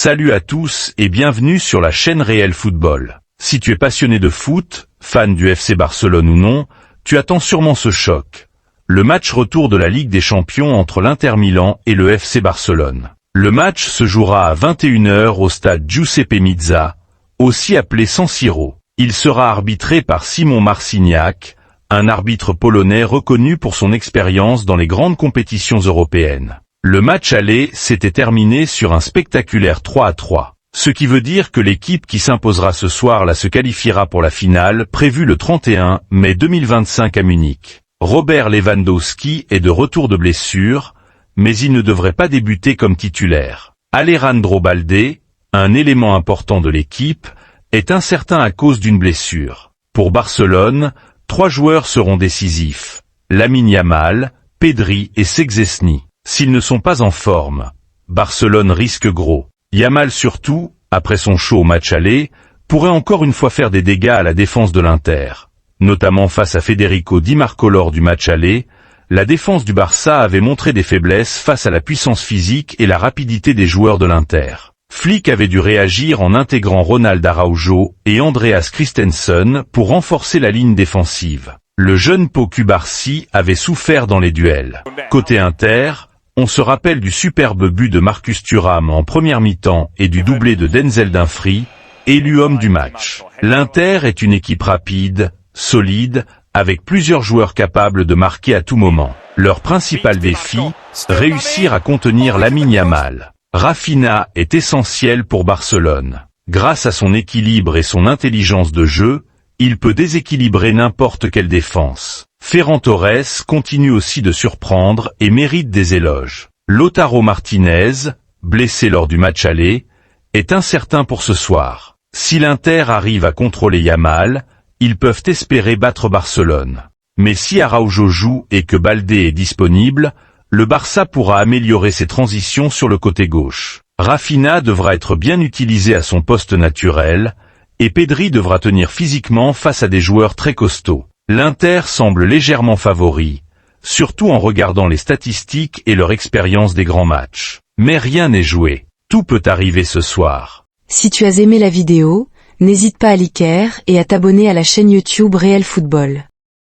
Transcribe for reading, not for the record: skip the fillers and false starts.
Salut à tous et bienvenue sur la chaîne Réel Football. Si tu es passionné de foot, fan du FC Barcelone ou non, tu attends sûrement ce choc. Le match retour de la Ligue des Champions entre l'Inter Milan et le FC Barcelone. Le match se jouera à 21 h au stade Giuseppe Meazza, aussi appelé San Siro. Il sera arbitré par Szymon Marciniak, un arbitre polonais reconnu pour son expérience dans les grandes compétitions européennes. Le match aller s'était terminé sur un spectaculaire 3-3, ce qui veut dire que l'équipe qui s'imposera ce soir se qualifiera pour la finale prévue le 31 mai 2025 à Munich. Robert Lewandowski est de retour de blessure, mais il ne devrait pas débuter comme titulaire. Alejandro Balde, un élément important de l'équipe, est incertain à cause d'une blessure. Pour Barcelone, 3 joueurs seront décisifs: Lamine Yamal, Pedri et Szczęsny. S'ils ne sont pas en forme, Barcelone risque gros. Yamal surtout, après son show au match aller, pourrait encore une fois faire des dégâts à la défense de l'Inter. Notamment face à Federico Di Marco lors du match aller, la défense du Barça avait montré des faiblesses face à la puissance physique et la rapidité des joueurs de l'Inter. Flick avait dû réagir en intégrant Ronald Araujo et Andreas Christensen pour renforcer la ligne défensive. Le jeune Pau Cubarsí avait souffert dans les duels. Côté Inter, on se rappelle du superbe but de Marcus Thuram en première mi-temps et du doublé de Denzel Dumfries, élu homme du match. L'Inter est une équipe rapide, solide, avec plusieurs joueurs capables de marquer à tout moment. Leur principal défi, réussir à contenir Lamine Yamal. Rafinha est essentiel pour Barcelone. Grâce à son équilibre et son intelligence de jeu, il peut déséquilibrer n'importe quelle défense. Ferran Torres continue aussi de surprendre et mérite des éloges. Lautaro Martinez, blessé lors du match aller, est incertain pour ce soir. Si l'Inter arrive à contrôler Yamal, ils peuvent espérer battre Barcelone. Mais si Araujo joue et que Balde est disponible, le Barça pourra améliorer ses transitions sur le côté gauche. Rafinha devra être bien utilisé à son poste naturel, et Pedri devra tenir physiquement face à des joueurs très costauds. L'Inter semble légèrement favori, surtout en regardant les statistiques et leur expérience des grands matchs. Mais rien n'est joué. Tout peut arriver ce soir. Si tu as aimé la vidéo, n'hésite pas à liker et à t'abonner à la chaîne YouTube Réel Football.